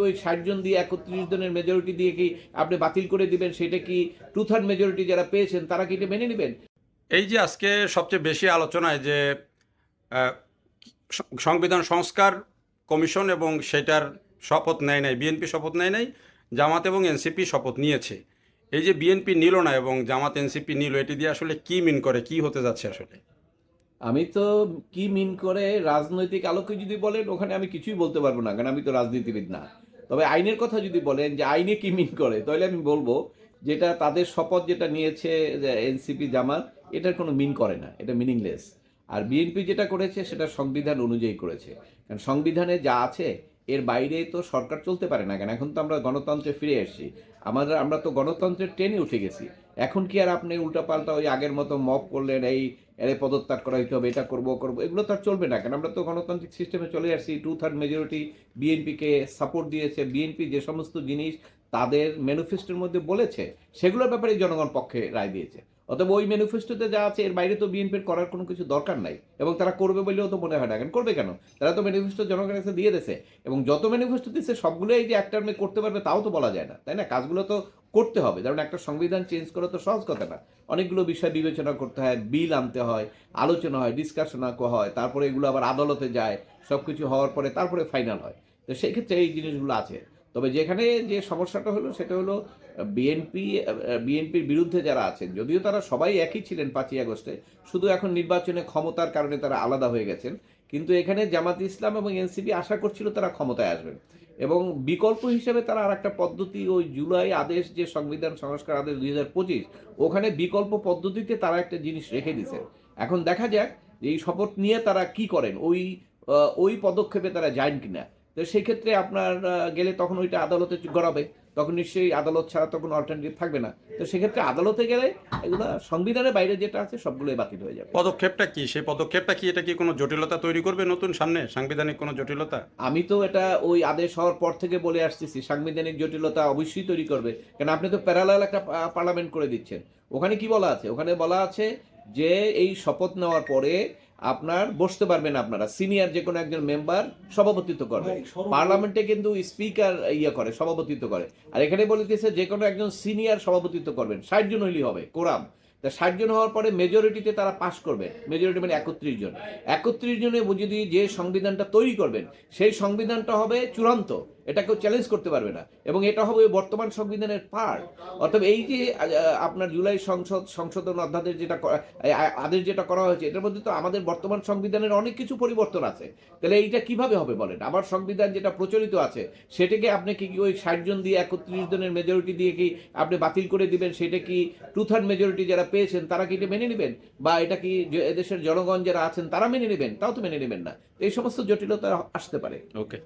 ওই 60 জন দিয়ে 31 জনের মেজরিটি দিয়ে কি আপনি বাতিল করে দিবেন? সেটা কি 2/3 মেজরিটি যারা পেয়েছেন তারা কি এটা মেনে নিবেন? এই যে আজকে সবচেয়ে বেশি আলোচনায় যে আহ, সংবিধান সংস্কার কমিশন এবং সেটার শপথ নেয় নাই, বিএনপি শপথ নেয় নাই, জামাত এবং এনসিপি শপথ নিয়েছে। এই যে বিএনপি নিল না এবং জামাত এনসিপি নিল, এটি দিয়ে আসলে কি মিন করে, কি হতে যাচ্ছে আসলে? আমি তো কি মিন করে রাজনৈতিক আলোকে যদি বলেন ওখানে আমি কিছুই বলতে পারবো না, কারণ আমি তো রাজনীতিবিদ না। তবে আইনের কথা যদি বলেন যে আইনে কি মিন করে, তাহলে আমি বলবো যেটা তাদের শপথ যেটা নিয়েছে এনসিপি জামাত, এটার কোনো মিন করে না, এটা মিনিংলেস। আর বিএনপি যেটা করেছে সেটা সংবিধান অনুযায়ী করেছে, কারণ সংবিধানে যা আছে এর বাইরে তো সরকার চলতে পারে না। কেন, এখন তো আমরা গণতন্ত্রে ফিরে এসেছি, আমরা তো গণতন্ত্রের ট্রেনে উঠে গেছি। এখন কি আর আপনি উল্টাপাল্টা ওই আগের মতো মব করলেন, এই এর পদত্যাগ করা হইতে হবে, এটা করবো করবো, এগুলো তো আর চলবে না। কারণ আমরা তো গণতান্ত্রিক সিস্টেমে চলে আসছি, 2/3 মেজরিটি বিএনপিকে সাপোর্ট দিয়েছে। বিএনপি যে সমস্ত জিনিস তাদের ম্যানিফেস্টোর মধ্যে বলেছে সেগুলোর ব্যাপারে জনগণ পক্ষে রায় দিয়েছে। অতএব ওই ম্যানিফেস্টোতে যা আছে এর বাইরে তো বিএনপির করার কোনো কিছু দরকার নাই, এবং তারা করবে বলেও তো মনে হয় না। কেন করবে কেন? তারা তো ম্যানিফেস্টো জনগণের কাছে দিয়ে দিয়েছে, এবং যত ম্যানিফেস্টো দিচ্ছে সবগুলো এই যে এক টার্মে করতে পারবে তাও তো বলা যায় না, তাই না? কাজগুলো তো করতে হবে, কারণ একটা সংবিধান চেঞ্জ করা তো সহজ কথা না। অনেকগুলো বিষয় বিবেচনা করতে হয়, বিল আনতে হয়, আলোচনা হয়, ডিসকাশন হয়, তারপরে এগুলো আবার আদালতে যায়, সব কিছু হওয়ার পরে তারপরে ফাইনাল হয়। তো সেই ক্ষেত্রে এই জিনিসগুলো আছে। তবে যেখানে যে সমস্যাটা হলো সেটা হলো বিএনপির বিরুদ্ধে যারা আছেন, যদিও তারা সবাই একই ছিলেন 5ই আগস্টে, শুধু এখন নির্বাচনে ক্ষমতার কারণে তারা আলাদা হয়ে গেছেন। কিন্তু এখানে জামাত ইসলাম এবং এনসিপি আশা করছিল তারা ক্ষমতায় আসবেন, এবং বিকল্প হিসেবে তারা আর একটা পদ্ধতি, ওই জুলাই আদেশ যে সংবিধান সংস্কার আদেশ 2025, ওখানে বিকল্প পদ্ধতিতে তারা একটা জিনিস রেখে দিয়েছেন। এখন দেখা যাক যে এই শপথ নিয়ে তারা কি করেন, ওই পদক্ষেপে তারা যান কিনা। তো সেই ক্ষেত্রে আপনার গেলে তখন ওইটা আদালতে গড়াবে, তখন নিশ্চয়ই আদালত ছাড়া তো কোনো অল্টারনেটিভ থাকবে না। তো সেক্ষেত্রে আদালতে গেলে এগুলো সংবিধানের বাইরে যেটা আছে সবগুলোই বাতিল হয়ে যাবে। পদক্ষেপটা কি, সেই পদক্ষেপটা কি, এটা কি কোনো জটিলতা তৈরি করবে নতুন সামনে, সাংবিধানিক কোনো জটিলতা? আমি তো এটা ওই আদেশ হওয়ার পর থেকে বলে আসতেছি, সাংবিধানিক জটিলতা অবশ্যই তৈরি করবে। কারণ আপনি তো প্যারালাল একটা পার্লামেন্ট করে দিচ্ছেন। ওখানে কি বলা আছে? ওখানে বলা আছে যে এই শপথ নেওয়ার পরে আপনার বসতে পারবেন, আপনারা সিনিয়র যে কোনো একজন মেম্বার সভাপতিত্ব করবে। পার্লামেন্টে কিন্তু স্পিকার করে, সভাপতিত্ব করে। আর এখানে বলে দিয়েছে যে কোনো একজন সিনিয়র সভাপতিত্ব করবেন, 60 জন হইলেই হবে কোরাম। তা 60 জন হওয়ার পরে মেজরিটিতে তারা পাশ করবে, মেজরিটি মানে 31 জন। 31 জনে যদি যে সংবিধানটা তৈরি করবেন সেই সংবিধানটা হবে চূড়ান্ত, এটা কেউ চ্যালেঞ্জ করতে পারবে না, এবং এটা হবে বর্তমান সংবিধানের পার্ট। অর্থাৎ এই যে আপনার জুলাই সংশোধন অধ্যাদেশ যেটা আদেশ যেটা করা হয়েছে, এটার মধ্যে তো আমাদের বর্তমান সংবিধানের অনেক কিছু পরিবর্তন আছে। তাহলে এইটা কিভাবে হবে বলেন? আমার সংবিধান যেটা প্রচলিত আছে সেটাকে আপনি কি ওই 60 জন দিয়ে 31 জনের মেজরিটি দিয়ে কি আপনি বাতিল করে দিবেন? সেটা কি 2/3 মেজরিটি যারা পেয়েছেন তারা কি এটা মেনে নেবেন? বা এটা কি এদেশের জনগণ যারা আছেন তারা মেনে নেবেন? তাও তো মেনে নেবেন না। এই সমস্ত জটিলতা আসতে পারে। ওকে।